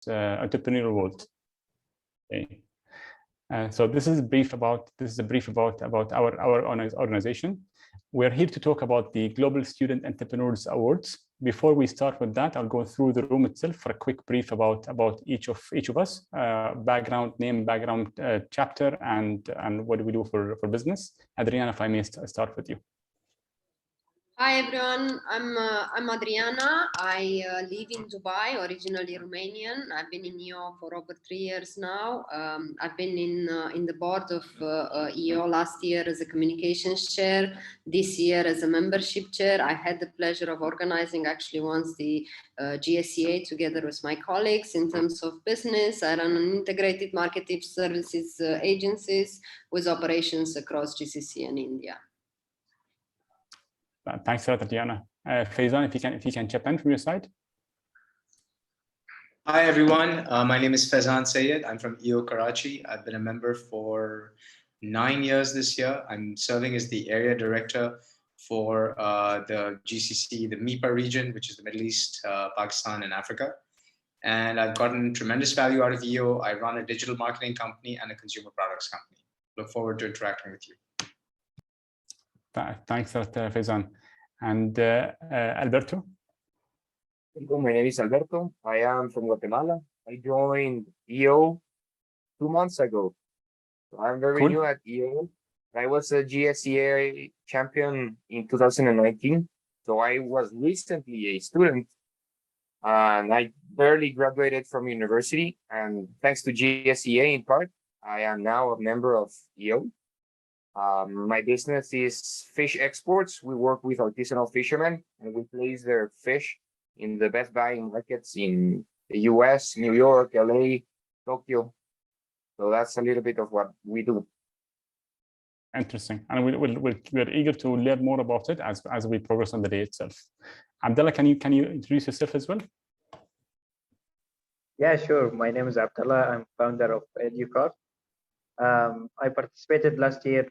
entrepreneurial world. Okay. So this is a brief about our organization. We're here to talk about the Global Student Entrepreneurs Awards. Before we start with that, I'll go through the room itself for a quick brief about each of us, background, name, background, chapter, and what do we do for business. Adriana, if I may start with you. Hi everyone, I'm Adriana. I live in Dubai, originally Romanian. I've been in EO for over 3 years now. I've been in the board of EO last year as a communications chair, this year as a membership chair. I had the pleasure of organizing actually once the GSEA together with my colleagues in terms of business. I run an integrated marketing services agencies with operations across GCC and India. Thanks a lot, Tatiana. Faizan, if you can chip in from your side. Hi, everyone. My name is Faizan Sayed. I'm from EO Karachi. I've been a member for 9 years this year. I'm serving as the area director for the GCC, the MEPA region, which is the Middle East, Pakistan, and Africa. And I've gotten tremendous value out of EO. I run a digital marketing company and a consumer products company. Look forward to interacting with you. Thanks a lot, Faizan. And Alberto? Hello, my name is Alberto. I am from Guatemala. I joined EO 2 months ago. So I'm very new at EO. I was a GSEA champion in 2019. So I was recently a student and I barely graduated from university. And thanks to GSEA in part, I am now a member of EO. My business is fish exports. We work with artisanal fishermen and we place their fish in the best buying markets in the US, New York, LA, Tokyo. So that's a little bit of what we do. Interesting. And we're eager to learn more about it as we progress on the day itself. Abdullah, can you introduce yourself as well? Yeah, sure. My name is Abdullah. I'm founder of EduCraft. I participated last year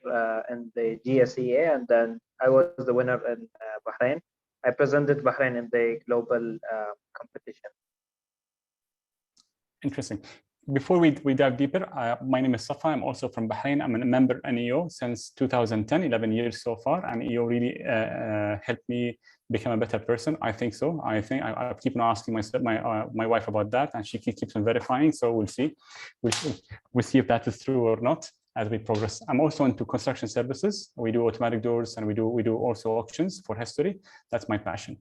in the GSEA, and then I was the winner in Bahrain. I presented Bahrain in the global competition. Interesting. Before we dive deeper, my name is Safa. I'm also from Bahrain. I'm a member in EO since 2010, 11 years so far, and EO really helped me become a better person. I think so. I keep on asking my wife about that, and she keeps on verifying. So we'll see. We'll see if that is true or not as we progress. I'm also into construction services. We do automatic doors, and we do also auctions for history. That's my passion.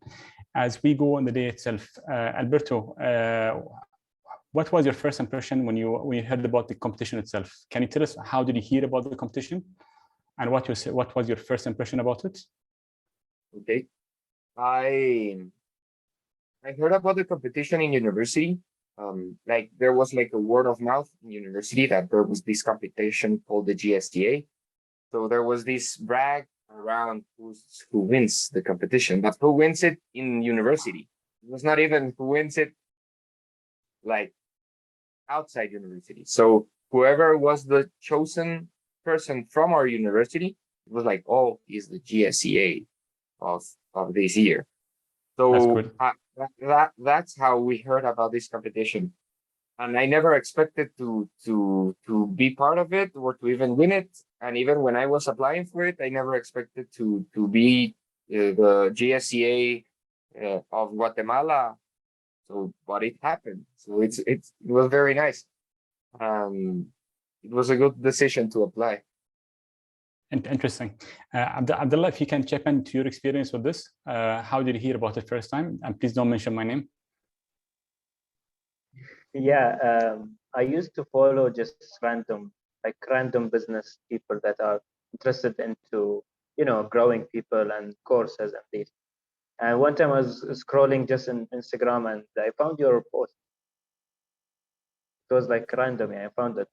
As we go on the day itself, Alberto, what was your first impression when you heard about the competition itself? Can you tell us how did you hear about the competition, and what was your first impression about it? Okay, I heard about the competition in university. Like there was like a word of mouth in university that there was this competition called the GSTA. So there was this brag around who wins the competition, but who wins it in university? It was not even who wins it like outside university. So whoever was the chosen person from our university, it was like, oh, he's the GSEA of this year. So that's how we heard about this competition. And I never expected to be part of it or to even win it. And even when I was applying for it, I never expected to be the GSEA of Guatemala. So, but it happened. So it was very nice. It was a good decision to apply. Interesting. Abdullah, if you can chip into your experience with this, how did you hear about it first time? And please don't mention my name. Yeah, I used to follow just random business people that are interested into, growing people and courses and these. And one time I was scrolling just in Instagram and I found your post. It was like random, I found it.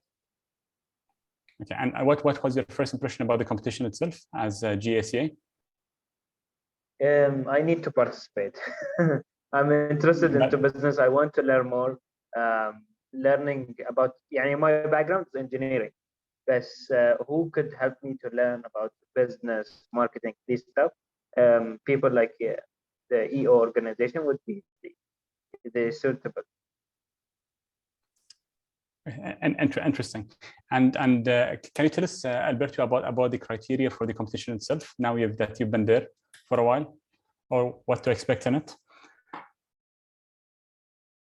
Okay, and what was your first impression about the competition itself as GSEA? I need to participate. I'm interested into business. I want to learn more. Learning about, my background is engineering. Yes, who could help me to learn about business, marketing, this stuff? People like the EO organization would be the suitable. Interesting. And can you tell us, Alberto, about the criteria for the competition itself? Now that you've been there for a while, or what to expect in it?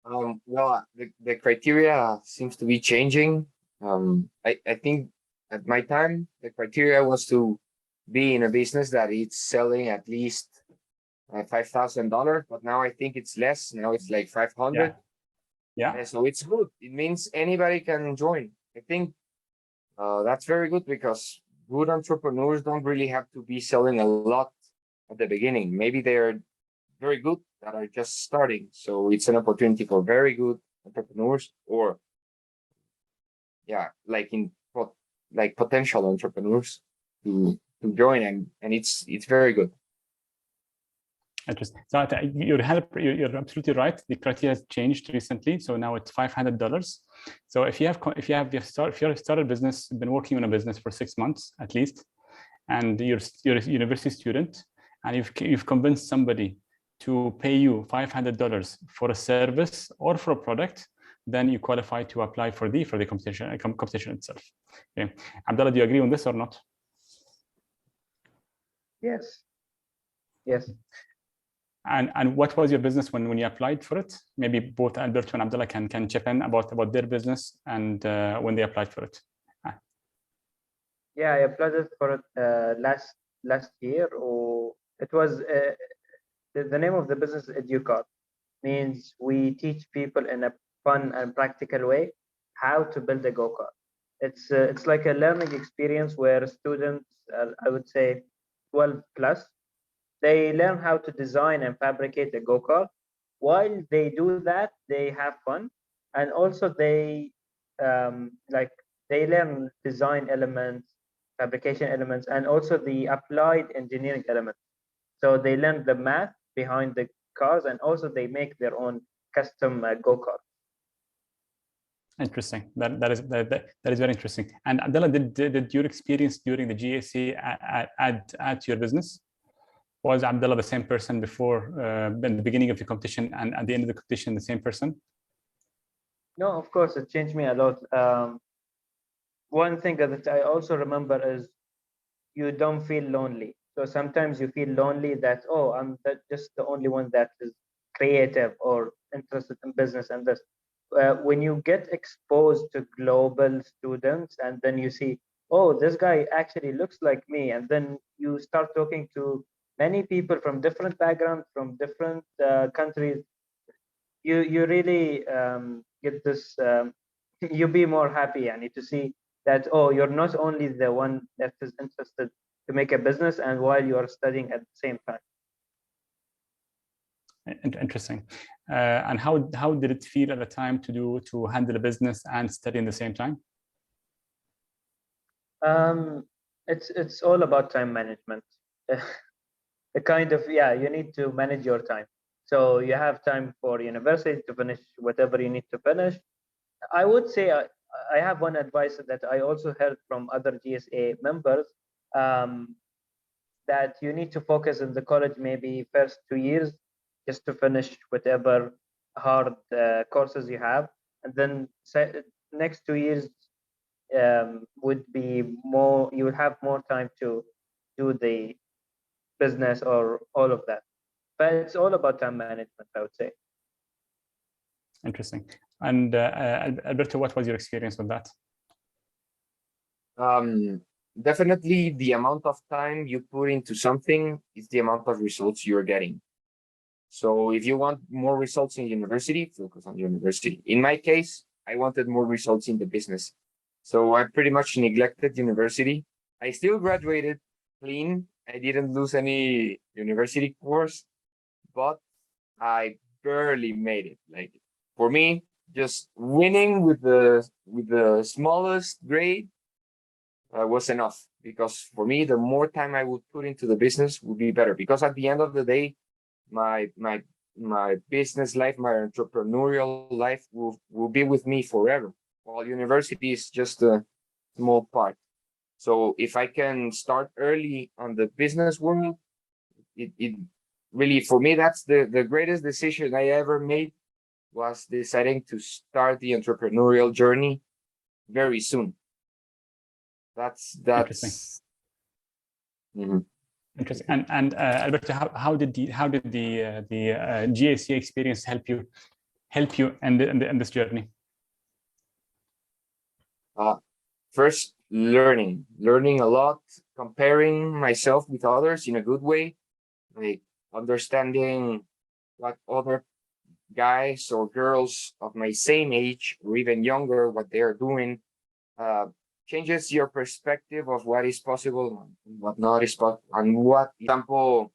Well, the criteria seems to be changing. I think at my time, the criteria was to be in a business that it's selling at least $5,000, but now I think it's less. Now it's like 500. Yeah. So it's good. It means anybody can join. I think that's very good because good entrepreneurs don't really have to be selling a lot at the beginning. Maybe they're very good that are just starting. So it's an opportunity for very good entrepreneurs, or like potential entrepreneurs to join, and it's very good. Interesting. So you're absolutely right. The criteria has changed recently, so now it's $500. So if you started a business, been working on a business for 6 months at least, and you're a university student, and you've convinced somebody to pay you $500 for a service or for a product, then you qualify to apply for the competition itself. Okay, Abdullah, do you agree on this or not? Yes. Yes. And what was your business when you applied for it? Maybe both Alberto and Abdullah can chip in about their business and when they applied for it. Yeah, I applied for it last year, or it was the name of the business Educard. Means we teach people in a fun and practical way how to build a go-kart. It's like a learning experience where students, I would say 12 plus, they learn how to design and fabricate a go-kart. While they do that, they have fun, and also they they learn design elements, fabrication elements, and also the applied engineering elements. So they learn the math behind the cars, and also they make their own custom go-kart. Interesting. That is very interesting. And Abdullah, did your experience during the GSEA add to your business? Was Abdullah the same person before in the beginning of the competition, and at the end of the competition the same person? No, of course, it changed me a lot. One thing that I also remember is you don't feel lonely. So sometimes you feel lonely that, oh, I'm just the only one that is creative or interested in business and this. When you get exposed to global students, and then you see, oh, this guy actually looks like me, and then you start talking to many people from different backgrounds, from different countries, you really get this, you be more happy, and to see that, oh, you're not only the one that is interested to make a business and while you are studying at the same time. Interesting. And how did it feel at the time to handle a business and study in the same time? It's all about time management. The kind of, yeah, you need to manage your time. So you have time for university to finish whatever you need to finish. I would say I have one advice that I also heard from other GSA members, that you need to focus in the college maybe first 2 years just to finish whatever hard courses you have, and then next 2 years would be more, you will have more time to do the business or all of that. But it's all about time management, I would say. Interesting. And Alberto, what was your experience with that? Definitely the amount of time you put into something is the amount of results you're getting. So if you want more results in university, focus on university. In my case, I wanted more results in the business. So I pretty much neglected university. I still graduated clean. I didn't lose any university course, but I barely made it. Like, for me, just winning with the smallest grade was enough, because for me, the more time I would put into the business would be better, because at the end of the day, my business life, my entrepreneurial life will be with me forever, while university is just a small part. So if I can start early on the business world, it really, for me, that's the greatest decision I ever made, was deciding to start the entrepreneurial journey very soon. That's Interesting. Mhm. Interesting. And Alberto, how did the GSEA experience help you in this journey? First, learning a lot, comparing myself with others in a good way, like understanding what other guys or girls of my same age or even younger, what they are doing, changes your perspective of what is possible and what not is possible. And what, example,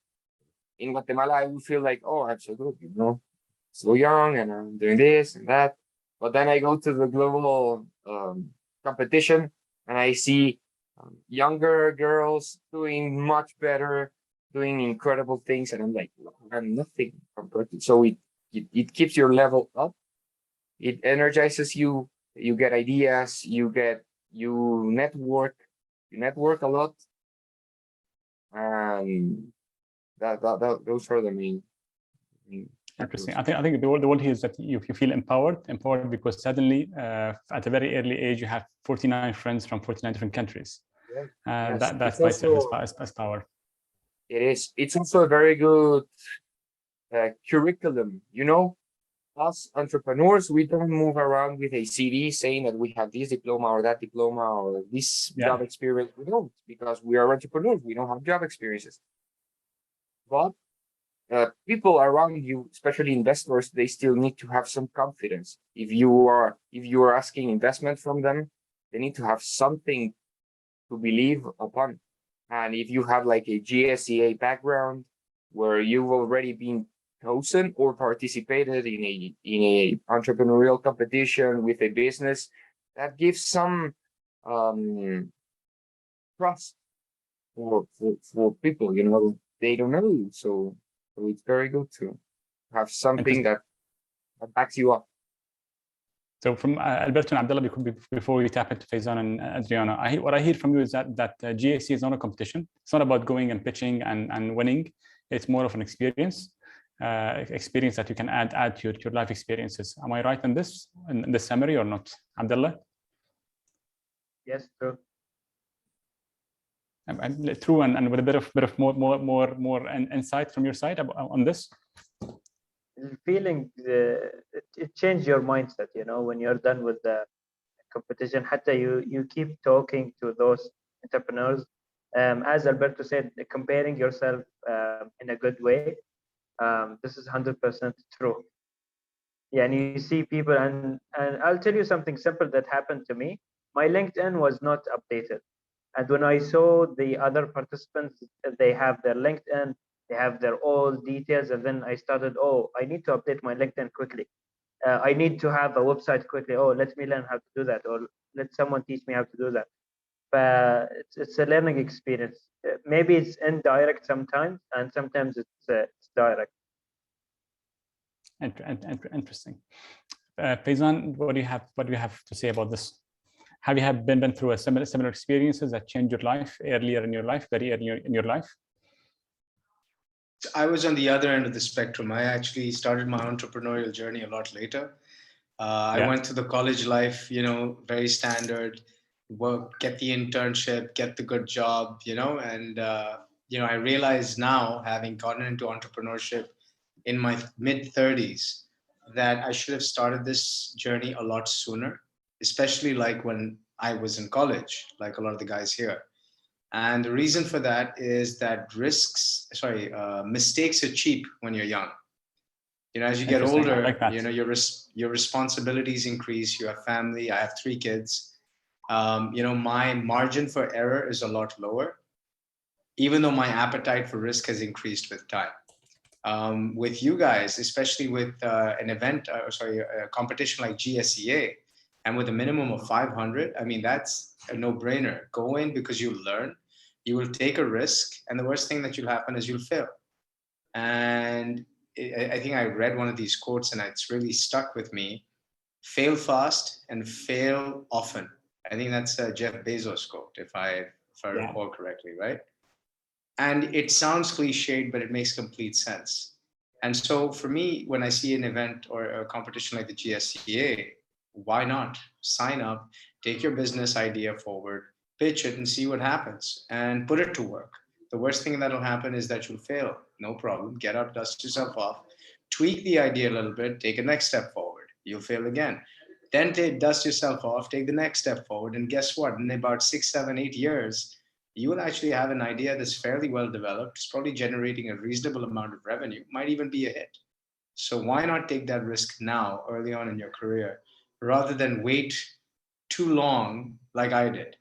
in Guatemala, I would feel like, oh, I'm so good, so young and I'm doing this and that. But then I go to the global competition and I see younger girls doing much better, doing incredible things. And I'm like, I'm nothing compared to. So it keeps your level up. It energizes you. You get ideas. You network. You network a lot. And those are the main. Interesting. I think the word here is that you feel empowered because suddenly at a very early age you have 49 friends from 49 different countries. Yes. That's by itself as power. It is. It's also a very good curriculum. Us entrepreneurs, we don't move around with a CV saying that we have this diploma or that diploma or this job experience. We don't, because we are entrepreneurs. We don't have job experiences. But people around you, especially investors, they still need to have some confidence. If you are asking investment from them, they need to have something to believe upon. And if you have like a GSEA background where you've already been chosen or participated in a entrepreneurial competition with a business, that gives some trust for people. They don't know, so it's very good to have something that backs you up. So from Alberto and Abdullah, before we tap into Faizan and Adriana, what I hear from you is that GSEA is not a competition. It's not about going and pitching and winning. It's more of an experience that you can add to your life experiences. Am I right in this summary or not, Abdullah? Yes, true. True, and with a bit of more insight from your side on this. Feeling it changed your mindset, when you're done with the competition. Hatta you keep talking to those entrepreneurs. As Alberto said, comparing yourself in a good way. This is 100% true. Yeah, and you see people, and I'll tell you something simple that happened to me. My LinkedIn was not updated, and when I saw the other participants, they have their LinkedIn, they have their all details, and then I started, I need to update my LinkedIn quickly. I need to have a website quickly. Let me learn how to do that, or let someone teach me how to do that. But it's a learning experience. Maybe it's indirect sometimes, and sometimes it's direct. Interesting. Faizan, what do you have to say about this? Have you been through a similar experiences that changed your life earlier in your life, very early in your life? I was on the other end of the spectrum. I actually started my entrepreneurial journey a lot later. I went through the college life, very standard, work, get the internship, get the good job, and, I realize now, having gotten into entrepreneurship in my mid-30s, that I should have started this journey a lot sooner, especially like when I was in college, like a lot of the guys here. And the reason for that is that mistakes are cheap when you're young. As you get older, like your responsibilities increase. You have family. I have 3 kids. My margin for error is a lot lower, even though my appetite for risk has increased with time. With you guys, especially with a competition like GSEA, and with a minimum of 500, that's a no-brainer. Go in because you learn, you will take a risk, and the worst thing that will happen is you'll fail. And I think I read one of these quotes and it's really stuck with me. Fail fast and fail often. I think that's a Jeff Bezos quote, if I recall correctly, right? And it sounds cliched, but it makes complete sense. And so for me, when I see an event or a competition like the GSEA, Why not? Sign up, take your business idea forward, pitch it and see what happens and put it to work. The worst thing that'll happen is that you'll fail. No problem. Get up, dust yourself off, tweak the idea a little bit, take a next step forward. You'll fail again. Then dust yourself off, take the next step forward. And guess what? In about 6, 7, 8 years, you will actually have an idea that's fairly well developed. It's probably generating a reasonable amount of revenue, might even be a hit. So why not take that risk now, early on in your career, rather than wait too long like I did?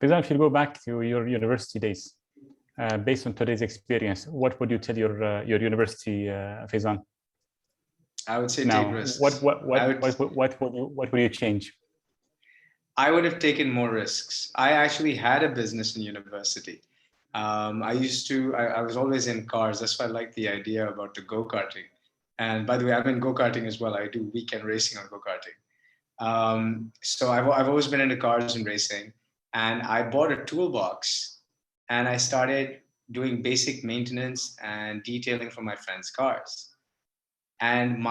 Faizan, if you go back to your university days, based on today's experience, what would you tell your university, Faizan? I would say Now, take risks. what would you change? I would have taken more risks. I actually had a business in university. I was always in cars. That's why I like the idea about the go-karting. And by the way, I'm in go-karting as well. I do weekend racing on go-karting. So I've always been into cars and racing. And I bought a toolbox and I started doing basic maintenance and detailing for my friends' cars. And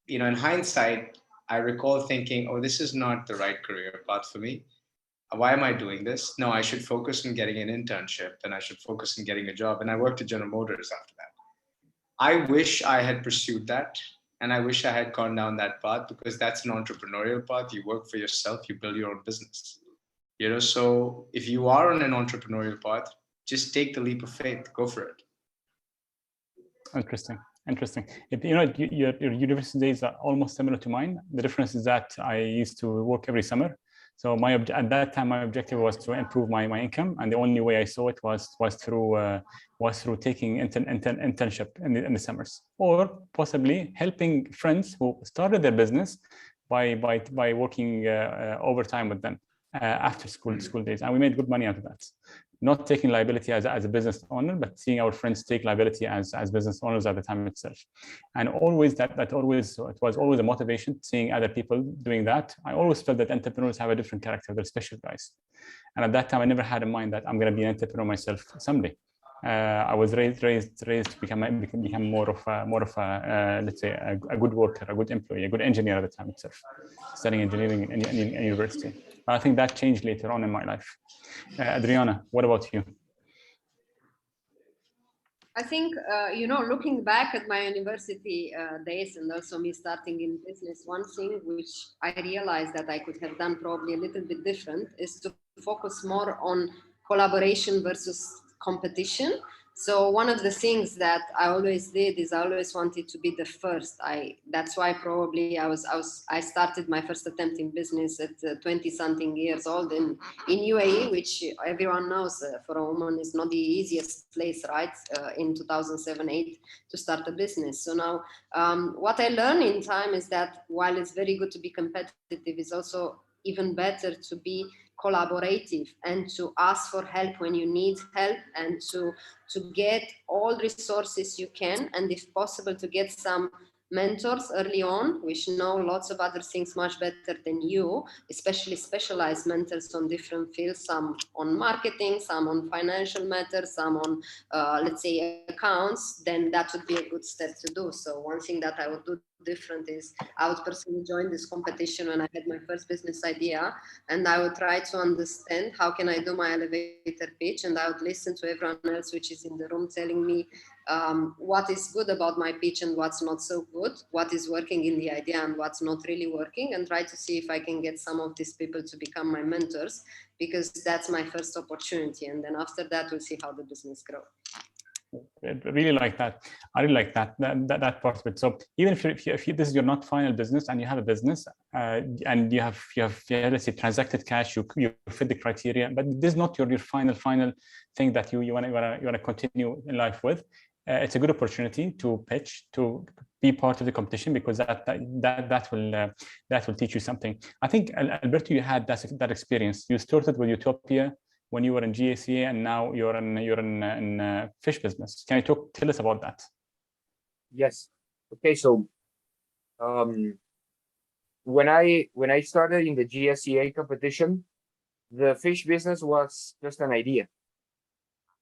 in hindsight, I recall thinking, oh, this is not the right career path for me. Why am I doing this? No, I should focus on getting an internship and I should focus on getting a job. And I worked at General Motors after that. I wish I had pursued that. And I wish I had gone down that path, because that's an entrepreneurial path. You work for yourself, you build your own business. So if you are on an entrepreneurial path, just take the leap of faith, go for it. Interesting. Your university days are almost similar to mine. The difference is that I used to work every summer. So at that time, my objective was to improve my income, and the only way I saw it was through taking internship in the summers, or possibly helping friends who started their business by working overtime with them after school days, and we made good money out of that. Not taking liability as a business owner, but seeing our friends take liability as business owners at the time itself. And always it was always a motivation, seeing other people doing that. I always felt that entrepreneurs have a different character, they're special guys. And at that time, I never had in mind that I'm going to be an entrepreneur myself someday. I was raised to become more of a let's say a good worker, a good employee, a good engineer at the time itself, studying engineering in university. I think that changed later on in my life. Adriana, what about you? I think, looking back at my university days and also me starting in business, one thing which I realized that I could have done probably a little bit different is to focus more on collaboration versus competition. So one of the things that I always did is I always wanted to be the first. That's why probably I started my first attempt in business at 20-something years old in UAE, which everyone knows for a woman is not the easiest place, right? In 2007-8 to start a business. So now what I learned in time is that while it's very good to be competitive, it's also even better to be collaborative and to ask for help when you need help, and to get all resources you can, and if possible to get some mentors early on which know lots of other things much better than you, especially specialized mentors on different fields, some on marketing, some on financial matters, some on let's say accounts. Then that would be a good step to do. So one thing that I would do different is I would personally join this competition when I had my first business idea, and I would try to understand how can I do my elevator pitch, and I would listen to everyone else which is in the room telling me what is good about my pitch and what's not so good, what is working in the idea and what's not really working, and try to see if I can get some of these people to become my mentors, because that's my first opportunity, and then after that we'll see how the business grows. I really like that. I really like that part of it. So even if this is your not final business and you have a business and you have let's say transacted cash, you fit the criteria, but this is not your final thing that you want to continue in life with. It's a good opportunity to pitch, to be part of the competition, because that will teach you something. I think Alberto, you had that experience. You started with Utopia when you were in GSEA, and now you're in fish business. Can you tell us about that? Yes. Okay. So, when I started in the GSEA competition, the fish business was just an idea,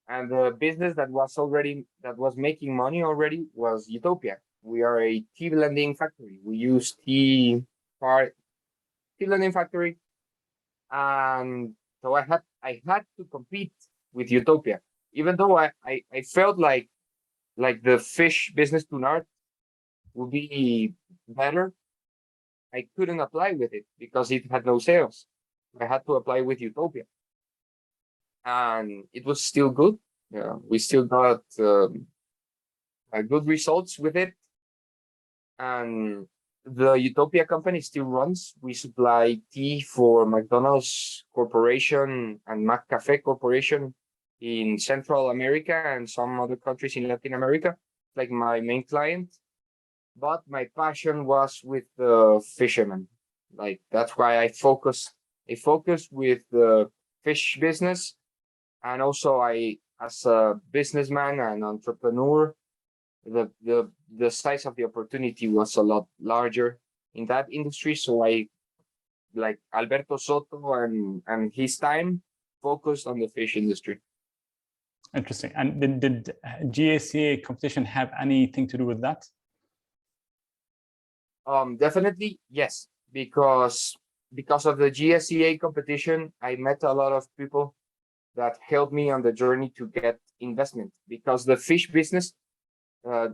and the business that was making money already was Utopia. We are a tea blending factory. We use tea blending factory, and so I had to compete with Utopia, even though I felt like the fish business to Nart would be better. I couldn't apply with it because it had no sales. I had to apply with Utopia, and it was still good. Yeah, we still got good results with it, and the Utopia company still runs. We supply tea for McDonald's Corporation and McCafe Corporation in Central America and some other countries in Latin America, like my main client. But my passion was with the fishermen. Like that's why I focus with the fish business. And also I, as a businessman and entrepreneur, the size of the opportunity was a lot larger in that industry. So I, like Alberto Soto and his time, focused on the fish industry. Interesting. And did GSEA competition have anything to do with that? Definitely yes, because of the GSEA competition, I met a lot of people that helped me on the journey to get investment, because the fish business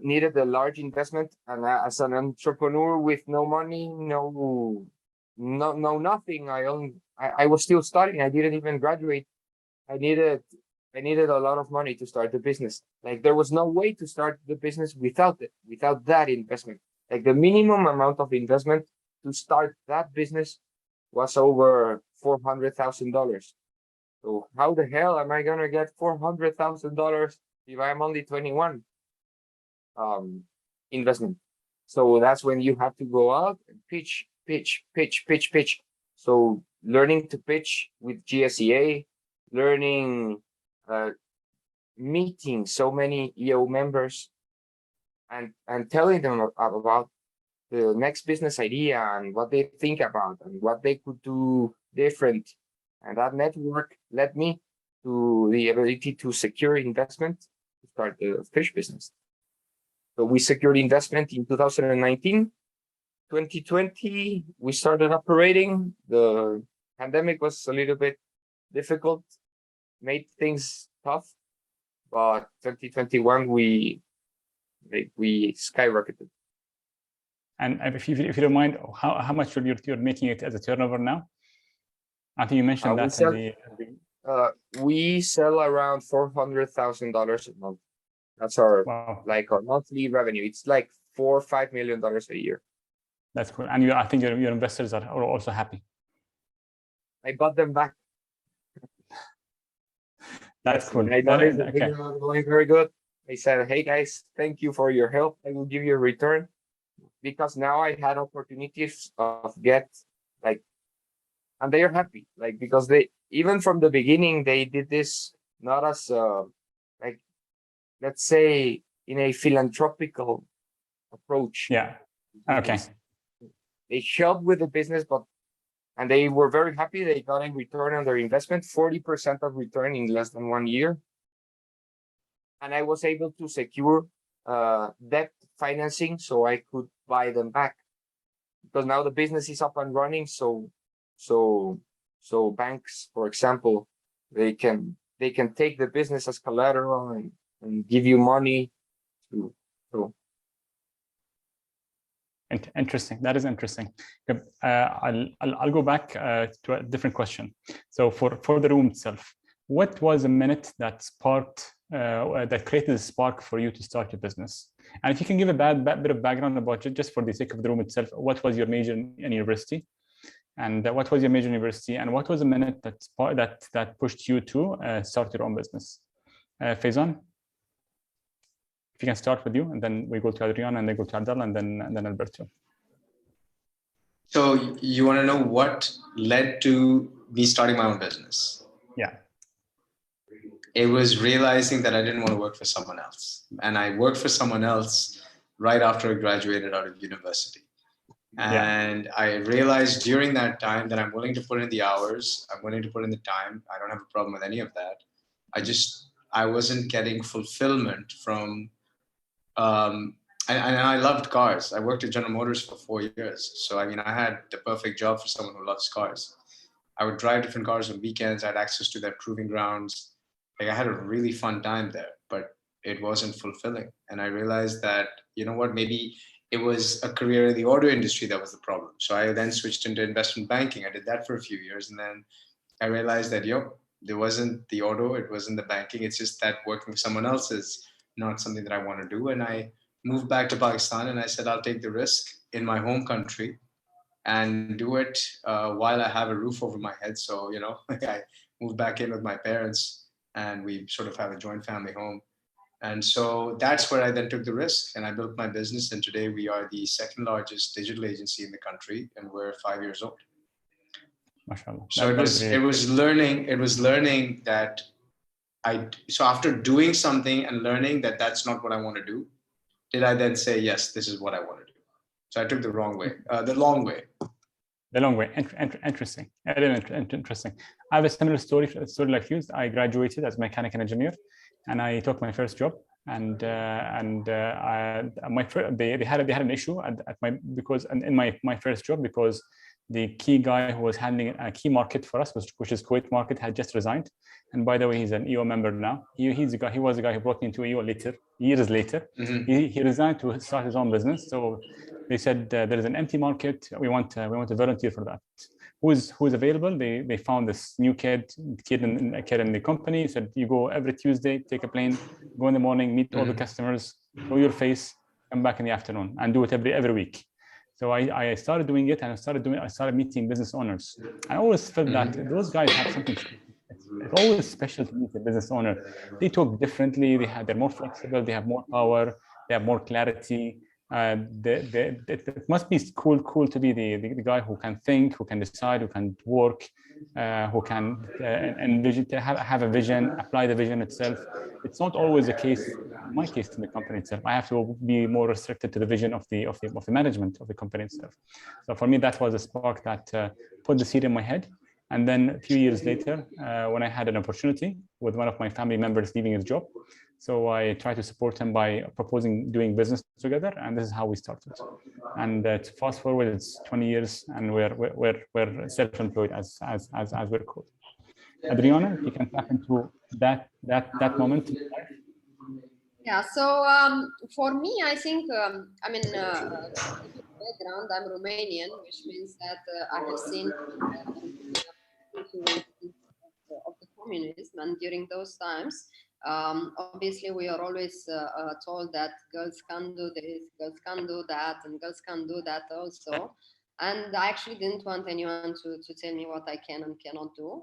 needed a large investment, and as an entrepreneur with no money, no nothing, I was still studying. I didn't even graduate. I needed a lot of money to start the business. Like there was no way to start the business without that investment. Like the minimum amount of investment to start that business was over $400,000. So how the hell am I gonna get $400,000 if I'm only 21? Investment. So that's when you have to go out and pitch. So learning to pitch with GSEA, learning, meeting so many EO members, and telling them about the next business idea and what they think about and what they could do different. And that network led me to the ability to secure investment to start the fish business. So we secured investment in 2019. 2020, we started operating. The pandemic was a little bit difficult, made things tough, but 2021, we skyrocketed. And if you don't mind, how much you're making it as a turnover now? I think you mentioned that we sell around $400,000 a month. That's our like our monthly revenue. It's like $4 or $5 million a year. That's cool. And I think your investors are also happy. I bought them back. That's cool. I noticed the video was going very good. I said, hey guys, thank you for your help. I will give you a return. Because now I had opportunities of and they are happy, like, because they, even from the beginning, they did this not as like, let's say, in a philanthropical approach. Yeah. Okay. They helped with the business, and they were very happy. They got a return on their investment, 40% of return in less than 1 year. And I was able to secure debt financing so I could buy them back, because now the business is up and running. So banks, for example, they can take the business as collateral and give you money to. Interesting. That is interesting. I'll go back to a different question. So for the room itself, what was a minute that sparked that created a spark for you to start your business? And if you can give a bit of background about it, just for the sake of the room itself, what was your major in university, and what was your major university, and what was a minute that pushed you to start your own business? Faizan, if you can start with you, and then we go to Adrian, and then go to Abdallah, and then Alberto. So you want to know what led to me starting my own business? Yeah. It was realizing that I didn't want to work for someone else. And I worked for someone else right after I graduated out of university. And I realized during that time that I'm willing to put in the hours, I'm willing to put in the time. I don't have a problem with any of that. I wasn't getting fulfillment from and I loved cars. I worked at General Motors for 4 years. So, I mean, I had the perfect job for someone who loves cars. I would drive different cars on weekends. I had access to their proving grounds. Like I had a really fun time there, but it wasn't fulfilling. And I realized that, you know what, maybe it was a career in the auto industry that was the problem. So I then switched into investment banking. I did that for a few years. And then I realized that, there wasn't the auto, it wasn't the banking. It's just that working for someone else is not something that I want to do. And I moved back to Pakistan and I said, I'll take the risk in my home country and do it while I have a roof over my head. So, I moved back in with my parents and we sort of have a joint family home. And so that's where I then took the risk and I built my business. And today we are the second largest digital agency in the country and we're 5 years old. MashaAllah. So it was learning that so after doing something and learning that that's not what I want to do, did I then say, yes, this is what I want to do? So I took the long way. The long way. Interesting. Interesting. I have a similar story like yours. I graduated as a mechanical engineer, and I took my first job. And they had an issue in my first job because the key guy who was handling a key market for us, which is Kuwait market, had just resigned. And by the way, he's an EO member now. He was the guy who brought me into EO years later. Mm-hmm. He resigned to start his own business. So they said there is an empty market. We want to volunteer for that. Who is available? They found this new kid in the company. He said, you go every Tuesday, take a plane, go in the morning, meet all the customers, show your face, come back in the afternoon, and do it every week. So I started doing it, and I started meeting business owners. I always felt that those guys have something. It's always special to meet a business owner. They talk differently. They're more flexible. They have more power. They have more clarity. It must be cool to be the guy who can think, who can decide, who can work, who can envision, have a vision, apply the vision itself. It's not always the case. In my case, in the company itself, I have to be more restricted to the vision of the management of the company itself. So for me, that was a spark that put the seed in my head. And then a few years later, when I had an opportunity with one of my family members leaving his job, so I tried to support him by proposing doing business together, and this is how we started. And to fast forward, it's 20 years, and we're self-employed as we're called. Adriana, you can tap into that moment. Yeah. So for me, I think background, I'm Romanian, which means that I have seen of the communism, and during those times, obviously we are always told that girls can do this, girls can do that, and girls can do that also. And I actually didn't want anyone to tell me what I can and cannot do.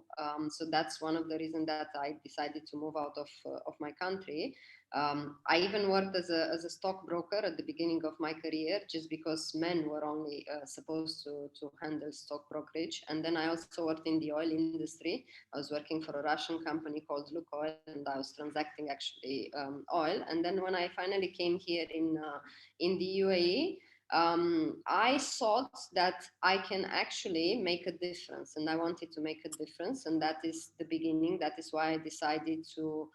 So that's one of the reasons that I decided to move out of my country. I even worked as a stockbroker at the beginning of my career, just because men were only supposed to handle stock brokerage. And then I also worked in the oil industry. I was working for a Russian company called Lukoil, and I was transacting actually oil. And then when I finally came here in the UAE, I thought that I can actually make a difference, and I wanted to make a difference, and that is the beginning. That is why I decided to,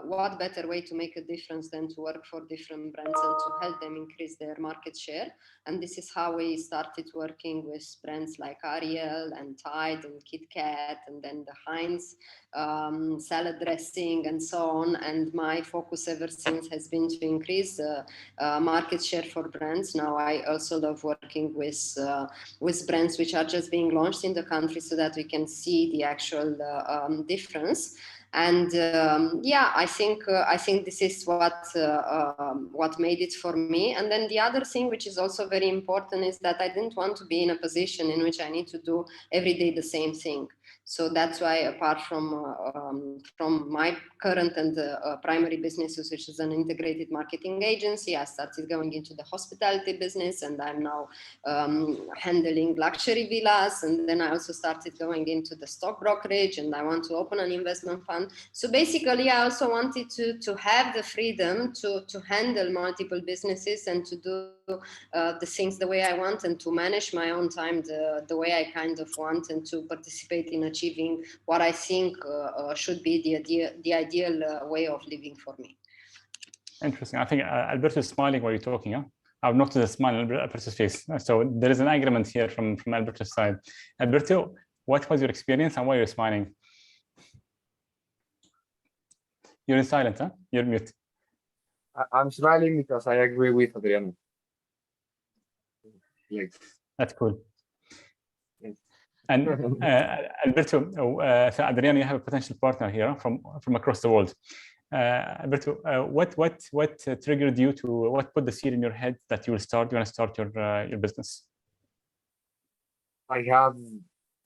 what better way to make a difference than to work for different brands and to help them increase their market share. And this is how we started working with brands like Ariel and Tide and Kit Kat, and then the Heinz salad dressing and so on. And my focus ever since has been to increase market share for brands. Now I also love working with brands which are just being launched in the country, so that we can see the actual difference. And I think this is what made it for me. And then the other thing, which is also very important, is that I didn't want to be in a position in which I need to do every day the same thing. So that's why, apart from my current and primary businesses, which is an integrated marketing agency, I started going into the hospitality business, and I'm now handling luxury villas. And then I also started going into the stock brokerage, and I want to open an investment fund. So basically, I also wanted to have the freedom to handle multiple businesses and to do the things the way I want, and to manage my own time the way I kind of want, and to participate in achieving what I think should be the ideal way of living for me. Interesting. I think Alberto is smiling while you're talking. Huh? I've noticed a smile on Alberto's face. So there is an agreement here from Alberto's side. Alberto, what was your experience and why you're smiling? You're in silent, huh? You're mute. I'm smiling because I agree with Adriano. Yes. That's cool. Yes. And Alberto, so Adriano, you have a potential partner here from across the world. Alberto, what triggered you to, what put the seed in your head that you want to start your business? I have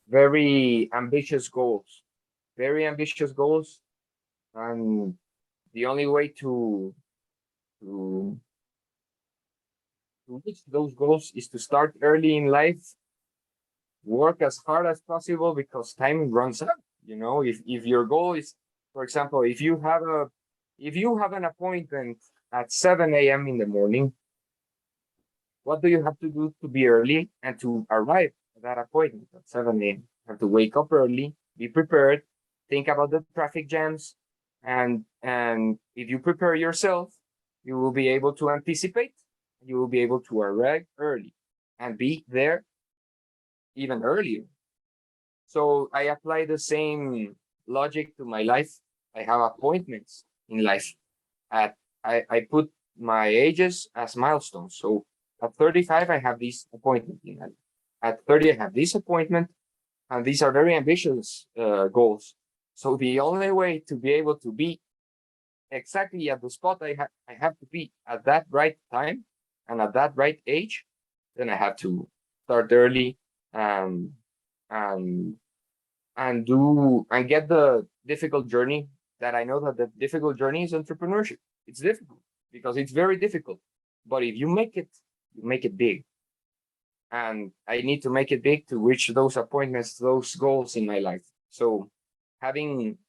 very ambitious goals, and the only way to reach those goals is to start early in life, work as hard as possible because time runs out. You know, if your goal is, for example, if you have an appointment at 7 a.m. in the morning, what do you have to do to be early and to arrive at that appointment at 7 a.m.? You have to wake up early, be prepared, think about the traffic jams, and if you prepare yourself, you will be able to anticipate. You will be able to arrive early and be there even earlier. So I apply the same logic to my life. I have appointments in life. I put my ages as milestones. So at 35, I have this appointment in life. At 30, I have this appointment, and these are very ambitious goals. So the only way to be able to be exactly at the spot I have to be at that right time and at that right age, then I have to start early and get the difficult journey. That I know that the difficult journey is entrepreneurship. It's difficult because it's very difficult, but if you make it, you make it big. And I need to make it big to reach those appointments, those goals in my life. So having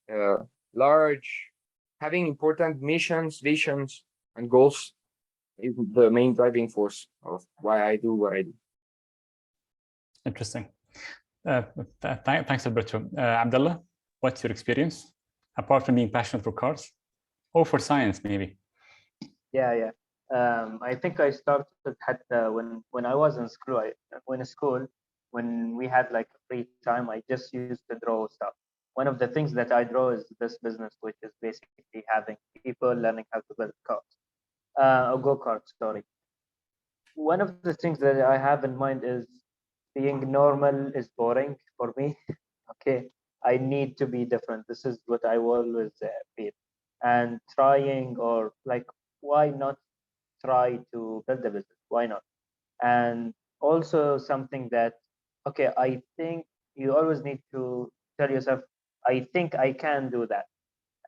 important missions, visions, and goals is the main driving force of why I do what I do. Interesting. Thanks, Alberto. Abdullah, what's your experience, apart from being passionate for cars or for science, maybe? Yeah. I think I started when I was in school. When we had like free time, I just used to draw stuff. One of the things that I draw is this business, which is basically having people learning how to build cars, or go-karts, sorry. One of the things that I have in mind is being normal is boring for me. Okay, I need to be different. This is what I always feel. And trying, or like, why not try to build a business? Why not? And also something that, okay, I think you always need to tell yourself, I think I can do that.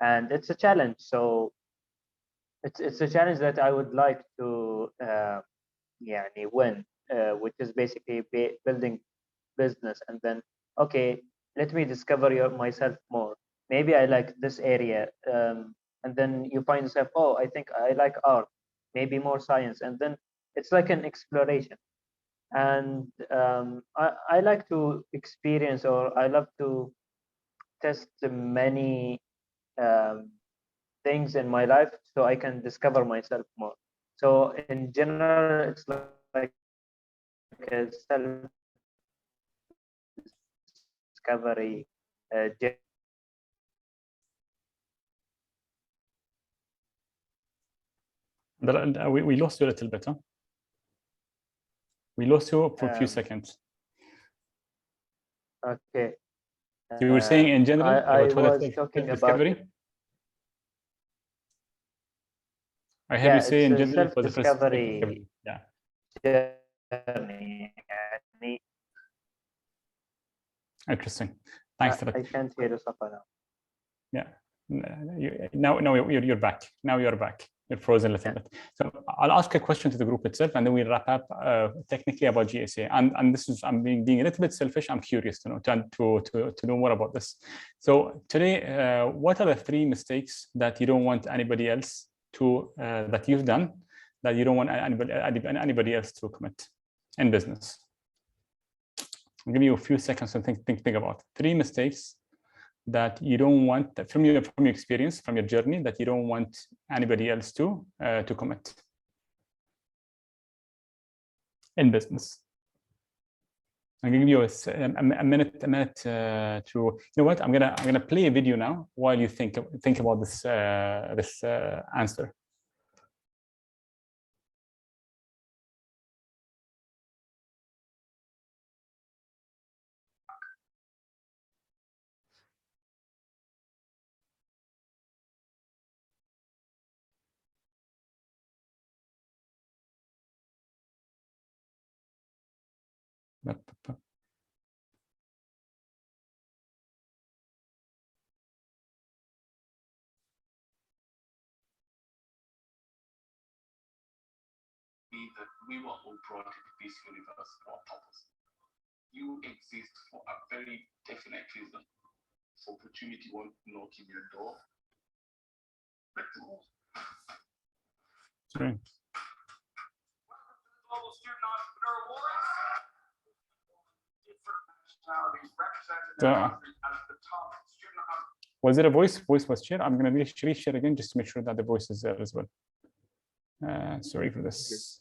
And it's a challenge. So it's a challenge that I would like to win, which is basically building business, and then, okay, let me discover myself more. Maybe I like this area, and then you find yourself, oh, I think I like art, maybe more science, and then it's like an exploration. And I like to experience, or I love to test many things in my life so I can discover myself more. So in general, it's like a self-discovery journey. We lost you a little bit, huh? We lost you for a few seconds. Okay. You were saying in general I was talking discovery? about. I have you say in general for the self-discovery. Yeah. Journey. Interesting. Thanks for that. I can't hear you, Safa, now. Yeah. Now you're back. Now you're back. You're frozen a little bit. So I'll ask a question to the group itself, and then we'll wrap up technically about GSEA. And this is, I'm being a little bit selfish. I'm curious to know more about this. So today, what are the 3 mistakes that you don't want anybody else to that you've done that you don't want anybody else to commit in business? I'll give you a few seconds to think about 3 mistakes that you don't want, from your experience, from your journey, that you don't want anybody else to commit in business? I'm gonna give you a minute to, you know what? I'm gonna play a video now while you think about this answer. That we were all brought into this universe for a purpose. You exist for a very definite reason. If opportunity won't knock in your door, break the rules. Sorry. Global Student Entrepreneur Awards. Different nationalities represented their country as the top student entrepreneur. Was it a voice? Voice was shared. I'm gonna reshare again just to make sure that the voice is there as well. Sorry for this.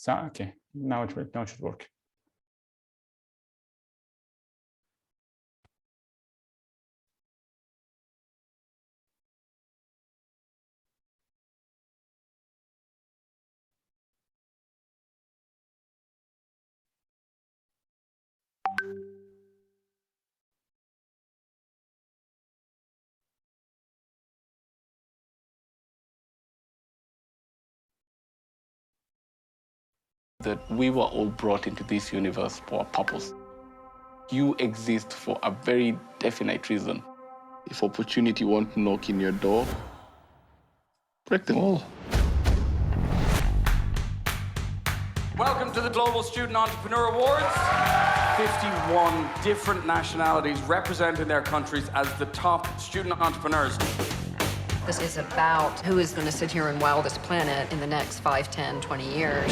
Okay, now it should work. That we were all brought into this universe for a purpose. You exist for a very definite reason. If opportunity won't knock in your door, break them all. Welcome to the Global Student Entrepreneur Awards. 51 different nationalities representing their countries as the top student entrepreneurs. This is about who is going to sit here and wow this planet in the next 5, 10, 20 years.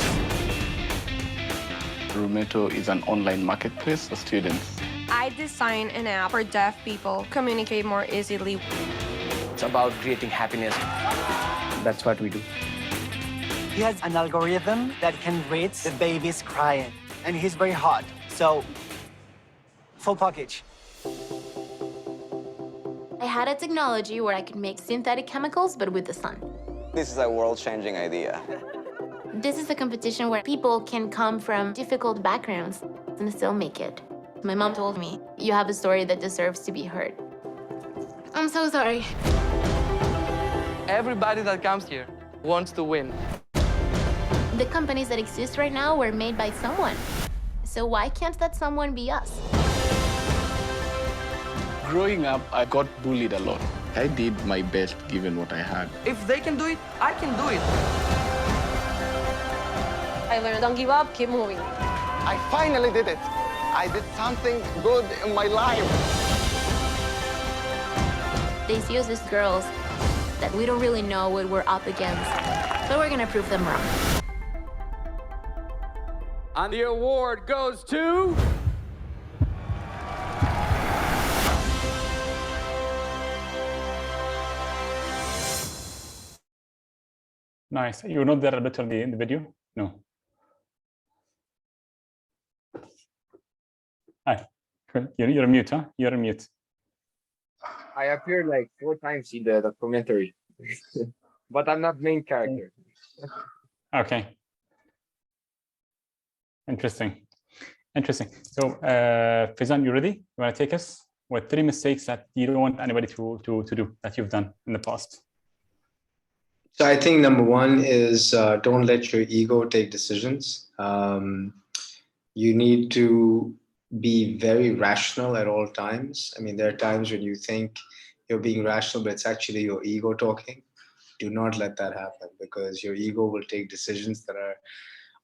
Rumeto is an online marketplace for students. I designed an app for deaf people communicate more easily. It's about creating happiness. That's what we do. He has an algorithm that can rate the babies crying, and he's very hot, so full package. I had a technology where I could make synthetic chemicals, but with the sun. This is a world-changing idea. This is a competition where people can come from difficult backgrounds and still make it. My mom told me, you have a story that deserves to be heard. I'm so sorry. Everybody that comes here wants to win. The companies that exist right now were made by someone. So why can't that someone be us? Growing up, I got bullied a lot. I did my best given what I had. If they can do it, I can do it. I learned don't give up, keep moving. I finally did it. I did something good in my life. They see us as girls that we don't really know what we're up against, but we're gonna prove them wrong. And the award goes to... Nice. You're not there literally in the video? No. Hi. You're on mute, huh? You're on mute. I appeared like 4 times in the documentary, but I'm not main character. Okay. Interesting. Interesting. So, Faizan, you ready? You want to take us? What 3 mistakes that you don't want anybody to do that you've done in the past? So I think number 1 is don't let your ego take decisions. You need to be very rational at all times. I mean, there are times when you think you're being rational, but it's actually your ego talking. Do not let that happen, because your ego will take decisions that are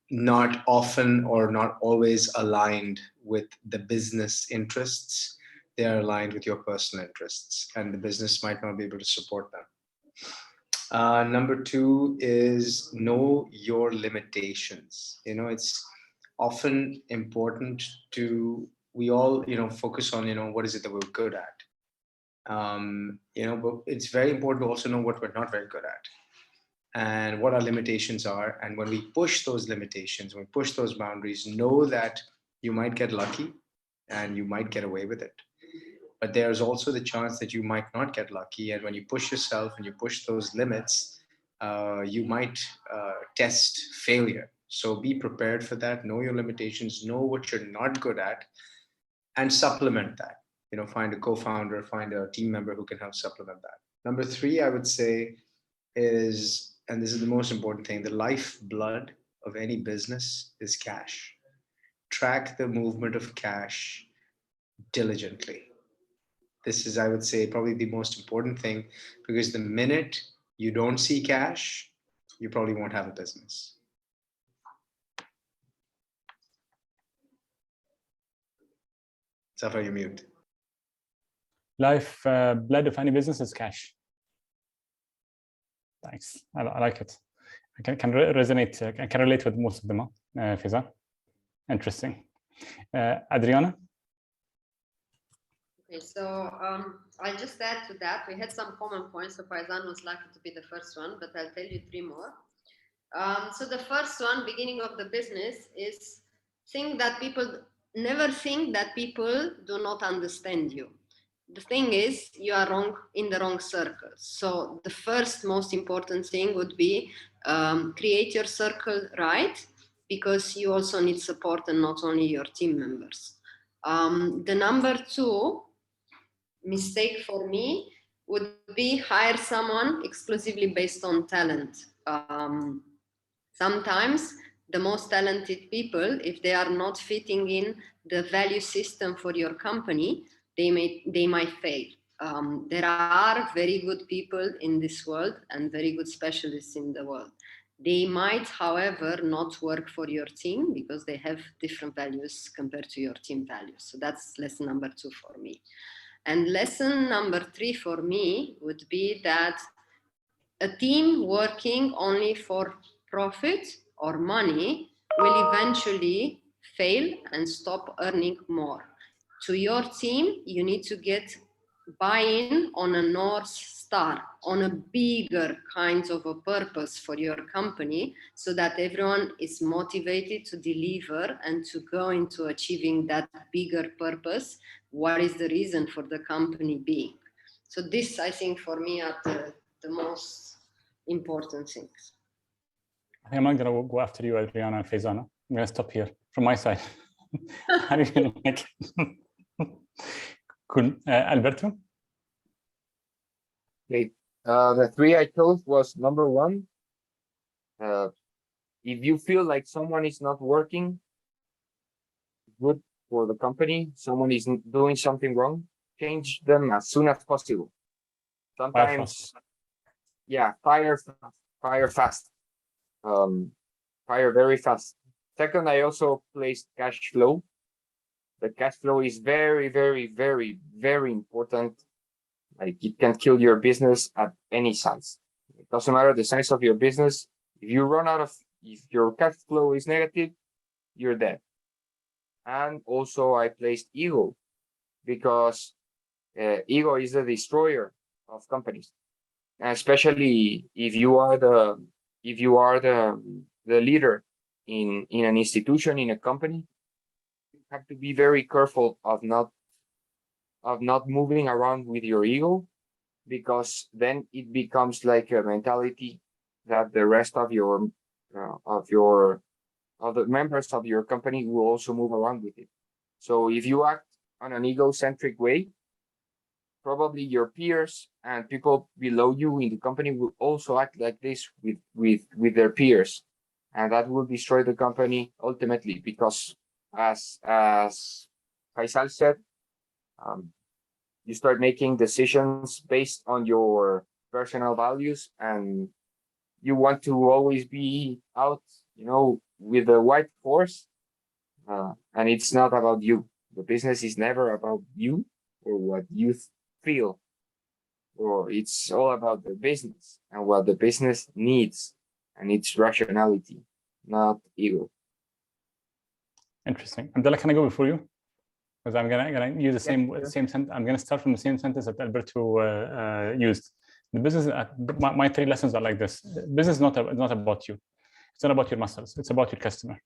not often or not always aligned with the business interests. They are aligned with your personal interests, and the business might not be able to support them. Number 2 is know your limitations. You know, it's often important to we all, focus on, what is it that we're good at. But it's very important to also know what we're not very good at and what our limitations are. And when we push those limitations, when we push those boundaries, know that you might get lucky and you might get away with it. But there's also the chance that you might not get lucky. And when you push yourself and you push those limits, you might test failure. So be prepared for that. Know your limitations, know what you're not good at, and supplement that. Find a co-founder, find a team member who can help supplement that. Number 3, I would say is, and this is the most important thing, the lifeblood of any business is cash. Track the movement of cash diligently. This is, I would say, probably the most important thing, because the minute you don't see cash, you probably won't have a business. Safa, you mute. Blood of any business is cash. Thanks. I like it. I can resonate. I can relate with most of them. Fiza. Interesting. Adriana. Okay, so I'll just add to that. We had some common points, so Faizan was lucky to be the first one, but I'll tell you 3 more. So the first one, beginning of the business, is never think that people do not understand you. The thing is, you are wrong in the wrong circle. So the first most important thing would be create your circle right, because you also need support and not only your team members. The number 2 mistake for me would be hire someone exclusively based on talent. Sometimes the most talented people, if they are not fitting in the value system for your company, they might fail. There are very good people in this world and very good specialists in the world. They might, however, not work for your team because they have different values compared to your team values. So that's lesson number 2 for me. And lesson number 3 for me would be that a team working only for profit or money will eventually fail and stop earning more. To your team, you need to get buy-in on a North Star, on a bigger kind of a purpose for your company, so that everyone is motivated to deliver and to go into achieving that bigger purpose. What is the reason for the company being? So this, I think, for me are the most important things. I think I'm not going to go after you, Adriana and Faizana. I'm going to stop here from my side. How do you like it? Cool. Alberto? Okay. The 3 I chose was number 1. If you feel like someone is not working good for the company, someone is doing something wrong, change them as soon as possible. Sometimes, fire fast. Fire very fast. Second, I also placed cash flow. The cash flow is very, very, very, very important. Like, it can kill your business at any size. It doesn't matter the size of your business. If your cash flow is negative, you're dead. And also I placed ego, because ego is the destroyer of companies. And especially if you are the leader in an institution, in a company, you have to be very careful of not moving around with your ego, because then it becomes like a mentality that the rest of the members of your company will also move around with it. So if you act on an egocentric way, probably your peers and people below you in the company will also act like this with their peers, and that will destroy the company ultimately, because as Faisal said, you start making decisions based on your personal values, and you want to always be out, with the white horse, and it's not about you. The business is never about you or what you feel, or it's all about the business and what the business needs and its rationality, not ego. Interesting. Abdullah, can I go before you? because I'm gonna use the same sentence. I'm gonna start from the same sentence that Alberto used. The business. My three lessons are like this: business is not about you. It's not about your muscles. It's about your customer,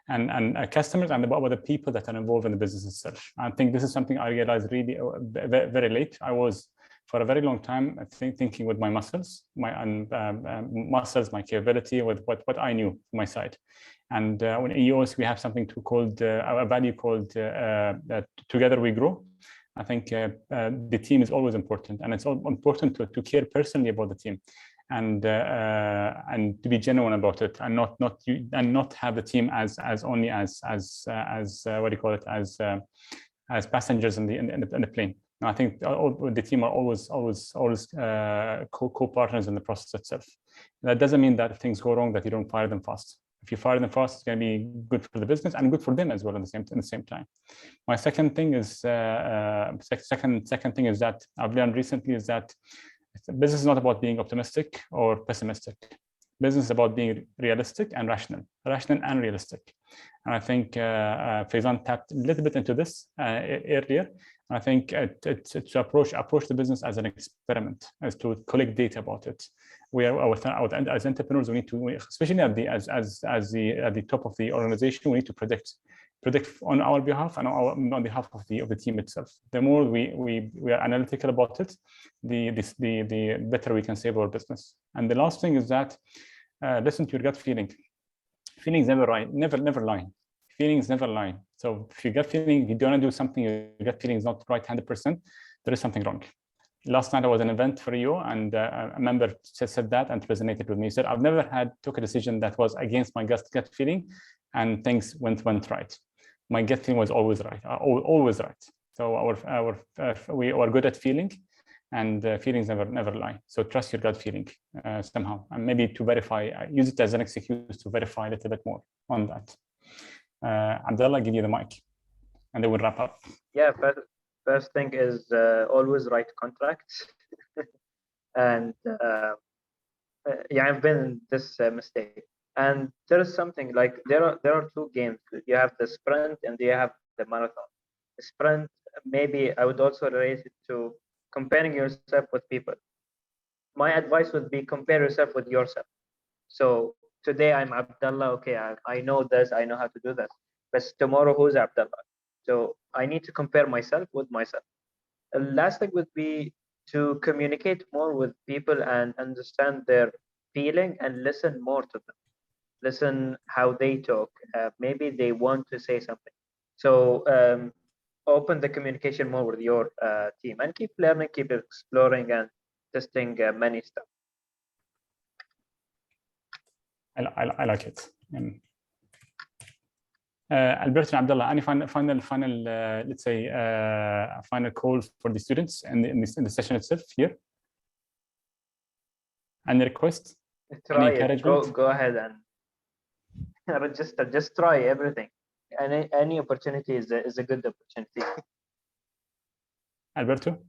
and customers, and about the people that are involved in the business itself. I think this is something I realized really very late. I was for a very long time thinking with my muscles, muscles, my capability, with what I knew from my side. And when EOS, we have something called a value called together we grow. I think the team is always important, and it's important to care personally about the team, and to be genuine about it, and not have the team as only as what do you call it, as passengers in the plane. And I think the team are always co-partners in the process itself. That doesn't mean that if things go wrong that you don't fire them fast. If you fire them fast, it's going to be good for the business and good for them as well in the same time. My second thing is second thing is that I've learned recently is that business is not about being optimistic or pessimistic. Business is about being realistic and rational and realistic. And I think Faizan tapped a little bit into this earlier. I think to approach the business as an experiment, as to collect data about it. As entrepreneurs, we need to, especially at the top of the organization, we need to predict on our behalf and on behalf of the team itself. The more we are analytical about it, the better we can save our business. And the last thing is that listen to your gut feeling. Feelings never lie. Feelings never lie. So if your gut feeling, you don't want to do something, your gut feeling is not right 100%, there is something wrong. Last night I was at an event for you, and a member said that and resonated with me. He said, I've never took a decision that was against my gut feeling and things went right. My gut feeling was always right, always right. So we are good at feeling, and feelings never lie. So trust your gut feeling somehow, and maybe to verify, use it as an excuse to verify a little bit more on that. Abdullah, give you the mic, and then we'll wrap up. Yeah, first thing is always write contracts. And yeah, I've been in this mistake. And there is something like there are two games. You have the sprint and you have the marathon. The sprint, maybe I would also relate it to comparing yourself with people. My advice would be compare yourself with yourself. So today I'm Abdullah. Okay, I know this. I know how to do this. But tomorrow, who's Abdullah? So I need to compare myself with myself. The last thing would be to communicate more with people and understand their feeling and listen more to them. Listen how they talk. Maybe they want to say something. So open the communication more with your team, and keep learning, keep exploring and testing many stuff. I like it. Alberto and Abdullah, any final let's say final call for the students in the session itself here? Any request? Try it. Go ahead and register. Just try everything. Any opportunity is a good opportunity. Alberto?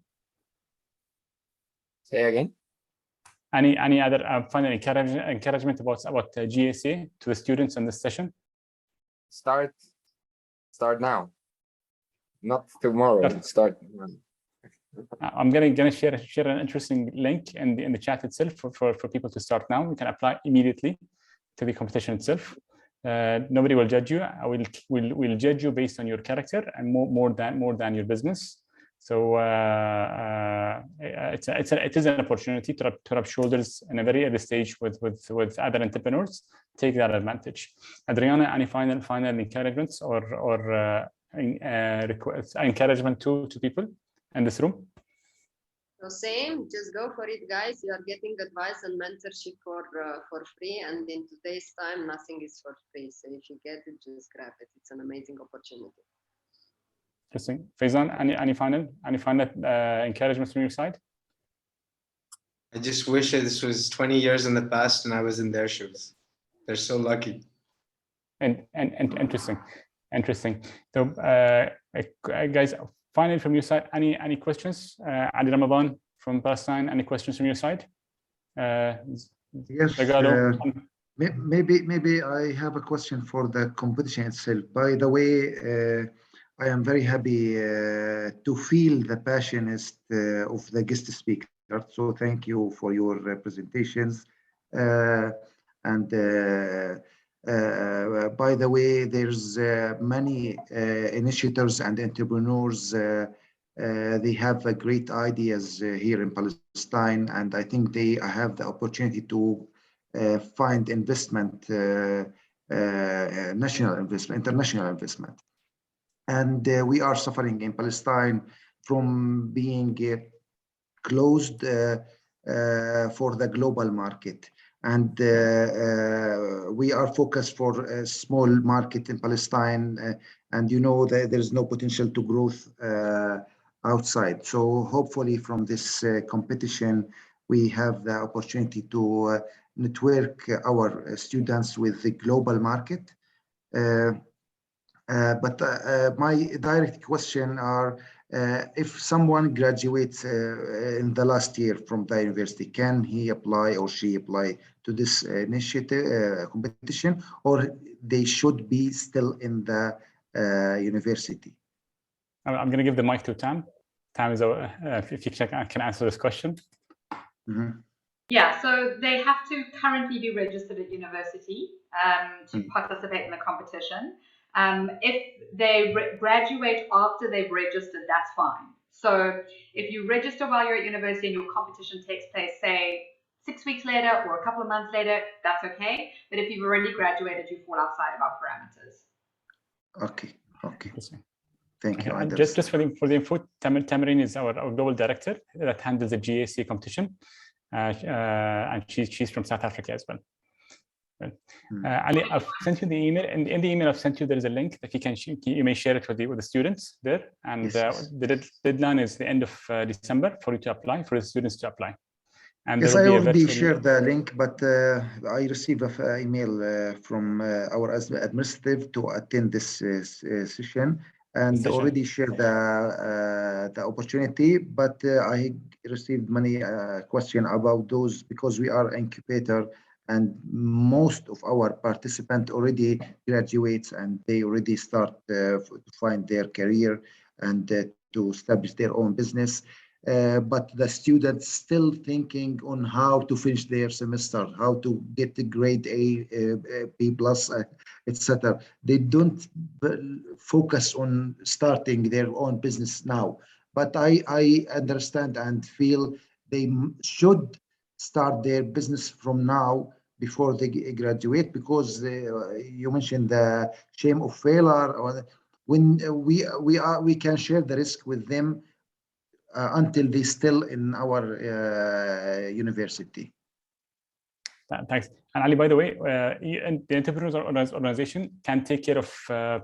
Say again. Any other final encouragement about GSEA to the students in this session? Start now, not tomorrow. Start. I'm gonna share an interesting link in the chat itself for people to start now. You can apply immediately to the competition itself. Nobody will judge you. We'll judge you based on your character and more than your business. So it is an opportunity to rub shoulders in a very early stage with other entrepreneurs. Take that advantage. Adriana, any final encouragements or encouragement to people in this room? So same, just go for it, guys. You are getting advice and mentorship for free, and in today's time, nothing is for free. So if you get it, just grab it. It's an amazing opportunity. Interesting. Faizan, any final encouragements from your side? I just wish this was 20 years in the past and I was in their shoes. They're so lucky. And interesting. So guys, finally from your side, any questions? Ali Ramadan from Palestine, any questions from your side? Yes. Maybe I have a question for the competition itself. By the way, I am very happy to feel the passion of the guest speaker. So thank you for your presentations. And by the way, there's many initiators and entrepreneurs. They have great ideas here in Palestine, and I think they have the opportunity to find investment, national investment, international investment. And we are suffering in Palestine from being closed for the global market. And we are focused for a small market in Palestine. And you know that there's no potential to growth outside. So hopefully from this competition, we have the opportunity to network our students with the global market. But my direct question are, if someone graduates in the last year from the university, can he apply or she apply to this initiative competition, or they should be still in the university? I'm going to give the mic to Tam. Tam is if you can answer this question. Mm-hmm. Yeah, so they have to currently be registered at university to participate in the competition. If they graduate after they've registered, that's fine. So if you register while you're at university and your competition takes place, say, 6 weeks later or a couple of months later, that's okay. But if you've already graduated, you fall outside of our parameters. Okay, okay. Thank you. And just for the info, Tamarin is our global director that handles the GSEA competition. And she's from South Africa as well. Ali, I've sent you the email, and in the email I've sent you, there is a link that you may share it with the students there. And yes. The deadline is the end of December for you to apply, for the students to apply. And yes, I already shared the link, but I received an email from our administrative to attend this session, and already shared the opportunity. But I received many questions about those, because we are incubator, and most of our participants already graduates and they already start to find their career and to establish their own business. But the students still thinking on how to finish their semester, how to get the grade A, B plus, etc. They don't focus on starting their own business now. But I understand and feel they should start their business from now before they graduate, because you mentioned the shame of failure, or when we can share the risk with them until they still in our university. Thanks. And Ali, by the way, the Entrepreneurs Organization can take care of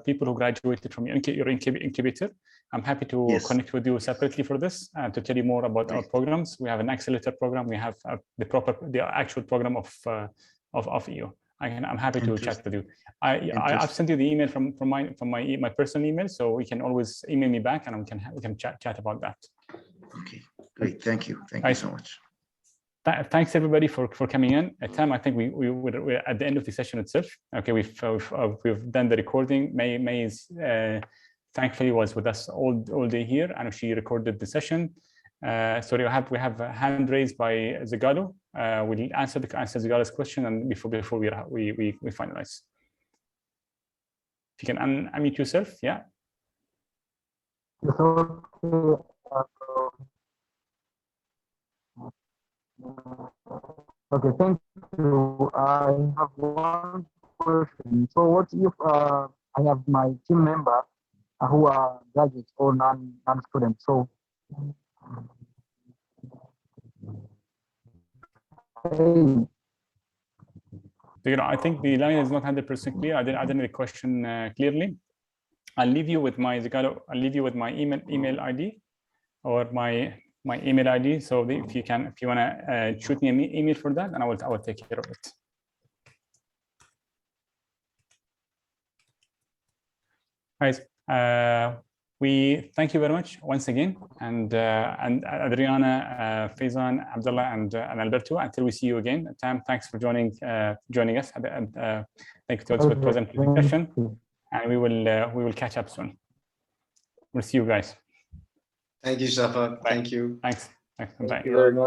people who graduated from your incubator. I'm happy to connect with you separately for this to tell you more about our programs. We have an accelerator program. We have the actual program of EO. I'm happy to chat with you. I've sent you the email from my personal email, so we can always email me back, and we can chat about that. Okay, great. Thank you. Thank you so much. Thanks everybody for coming in. Tam, I think we're at the end of the session itself. Okay, we've done the recording. May is thankfully was with us all day here, and she recorded the session. Sorry, we have a hand raised by Zagalo. We'll answer Zagalo's question, and before we finalize. If you can unmute yourself, yeah. Okay, thank you. I have one question. So what if I have my team member who are graduates or non-students? So I think the line is not 100% clear. I didn't the question clearly. I'll leave you with my Zagalo. I'll leave you with my email ID or my email ID. So if you want to shoot me an email for that, and I will take care of it. Guys, we thank you very much once again, and Adriana, Faizan, Abdullah, and Alberto. Until we see you again. Tam, thanks for joining us. Thank you to the present session, and we will catch up soon. We'll see you guys. Thank you, Safa. Thank you. Thanks. Bye. Thank you very much.